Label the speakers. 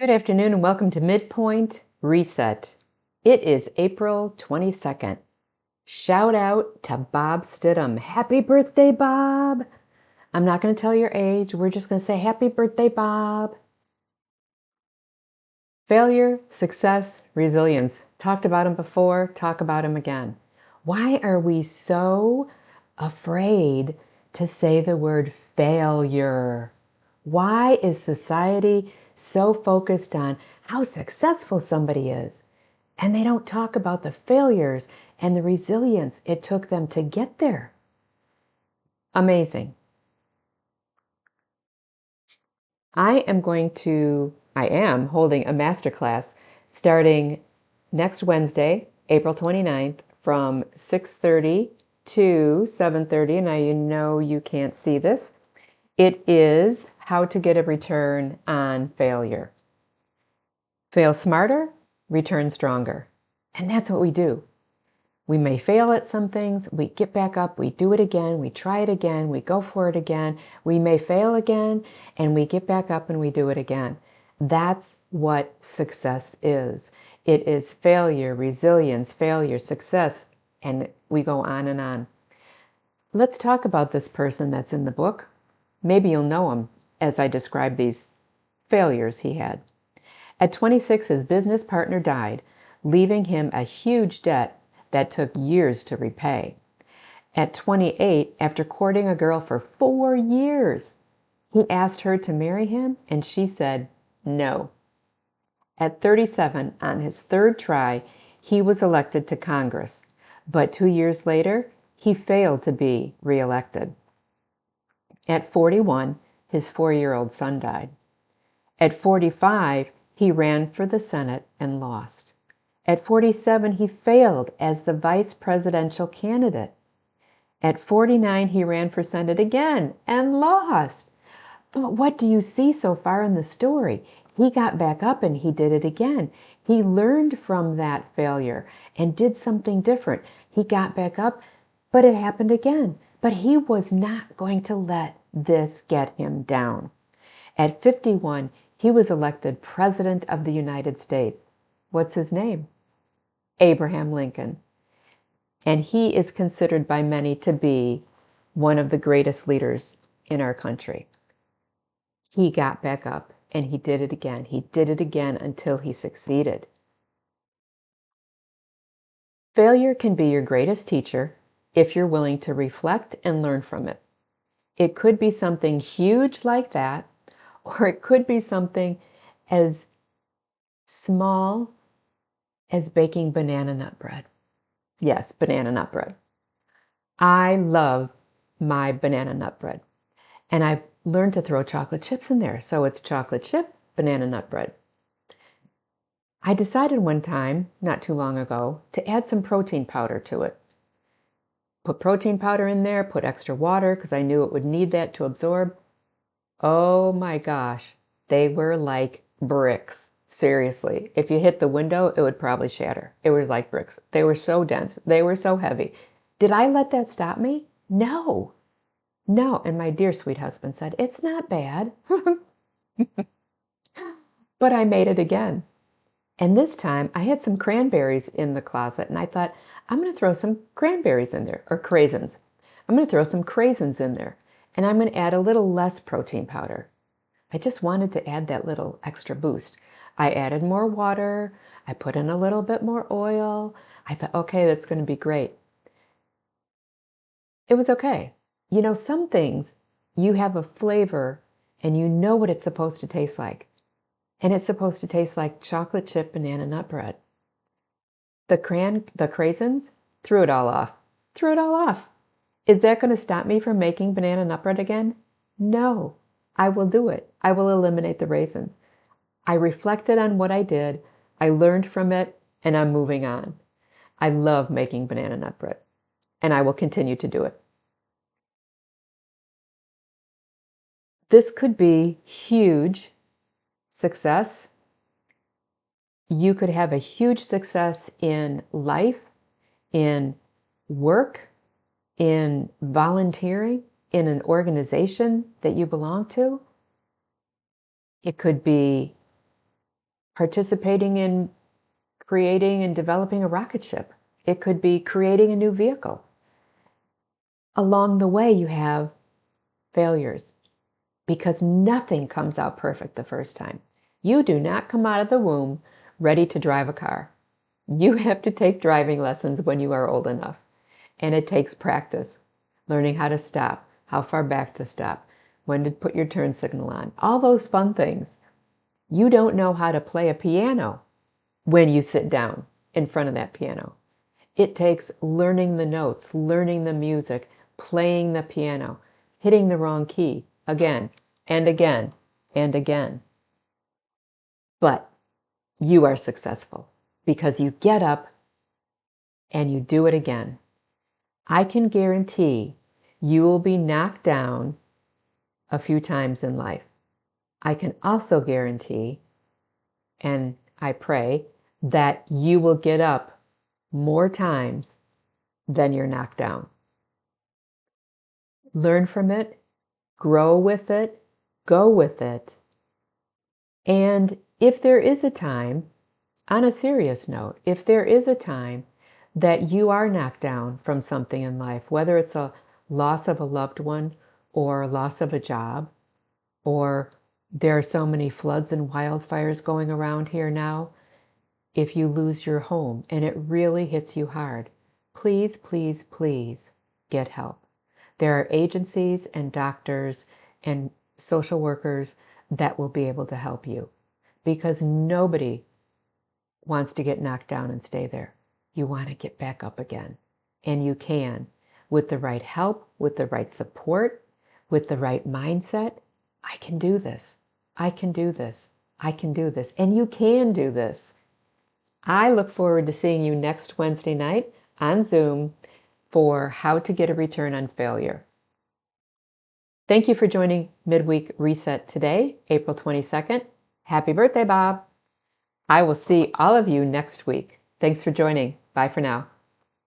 Speaker 1: Good afternoon and welcome to Midpoint Reset. It is April 22nd. Shout out to Bob Stidham. Happy birthday, Bob! I'm not going to tell your age. We're just going to say happy birthday, Bob. Failure, success, resilience. Talked about him before, talk about him again. Why are we so afraid to say the word failure? Why is society so focused on how successful somebody is? And they don't talk about the failures and the resilience it took them to get there. Amazing. I am holding a masterclass starting next Wednesday, April 29th from 6:30 to 7:30. Now you know you can't see this. It is how to get a return on failure. Fail smarter, return stronger. And that's what we do. We may fail at some things, we get back up, we do it again, we try it again, we go for it again. We may fail again, and we get back up and we do it again. That's what success is. It is failure, resilience, failure, success, and we go on and on. Let's talk about this person that's in the book. Maybe you'll know him as I describe these failures he had. At 26, his business partner died, leaving him a huge debt that took years to repay. At 28, after courting a girl for 4 years, he asked her to marry him and she said no. At 37, on his third try, he was elected to Congress, but 2 years later, he failed to be reelected. At 41, his 4-year-old son died. At 45, he ran for the Senate and lost. At 47, he failed as the vice presidential candidate. At 49, he ran for Senate again and lost. But what do you see so far in the story? He got back up and he did it again. He learned from that failure and did something different. He got back up, but it happened again. But he was not going to let this get him down. At 51, he was elected President of the United States. What's his name? Abraham Lincoln. And he is considered by many to be one of the greatest leaders in our country. He got back up and he did it again. He did it again until he succeeded. Failure can be your greatest teacher if you're willing to reflect and learn from it. It could be something huge like that, or it could be something as small as baking banana nut bread. Yes, banana nut bread. I love my banana nut bread. And I learned to throw chocolate chips in there. So it's chocolate chip, banana nut bread. I decided one time, not too long ago, to add some protein powder to it. Put protein powder in there, put extra water because I knew it would need that to absorb. Oh my gosh, they were like bricks. Seriously, if you hit the window, it would probably shatter. It was like bricks. They were so dense. They were so heavy. Did I let that stop me? No. No. And my dear sweet husband said, it's not bad. But I made it again. And this time I had some cranberries in the closet and I thought, I'm going to throw some cranberries in there, or craisins. I'm going to throw some craisins in there. And I'm going to add a little less protein powder. I just wanted to add that little extra boost. I added more water. I put in a little bit more oil. I thought, okay, that's going to be great. It was okay. You know, some things you have a flavor and you know what it's supposed to taste like. And it's supposed to taste like chocolate chip banana nut bread. The craisins, threw it all off. Threw it all off. Is that going to stop me from making banana nut bread again? No. I will do it. I will eliminate the raisins. I reflected on what I did. I learned from it, and I'm moving on. I love making banana nut bread, and I will continue to do it. This could be huge success. You could have a huge success in life, in work, in volunteering, in an organization that you belong to. It could be participating in creating and developing a rocket ship. It could be creating a new vehicle. Along the way, you have failures because nothing comes out perfect the first time. You do not come out of the womb ready to drive a car. You have to take driving lessons when you are old enough. And it takes practice, learning how to stop, how far back to stop, when to put your turn signal on, all those fun things. You don't know how to play a piano when you sit down in front of that piano. It takes learning the notes, learning the music, playing the piano, hitting the wrong key again and again and again. But you are successful because you get up and you do it again. I can guarantee you will be knocked down a few times in life. I can also guarantee, and I pray, that you will get up more times than you're knocked down. Learn from it, grow with it, go with it. And if there is a time, on a serious note, if there is a time that you are knocked down from something in life, whether it's a loss of a loved one or loss of a job, or there are so many floods and wildfires going around here now, if you lose your home and it really hits you hard, please, please, please get help. There are agencies and doctors and social workers that will be able to help you because nobody wants to get knocked down and stay there. You want to get back up again. And you can with the right help, with the right support, with the right mindset. I can do this. I can do this. I can do this. And you can do this. I look forward to seeing you next Wednesday night on Zoom for How to Get a Return on Failure. Thank you for joining Midweek Reset today, April 22nd. Happy birthday, Bob. I will see all of you next week. Thanks for joining. Bye for now.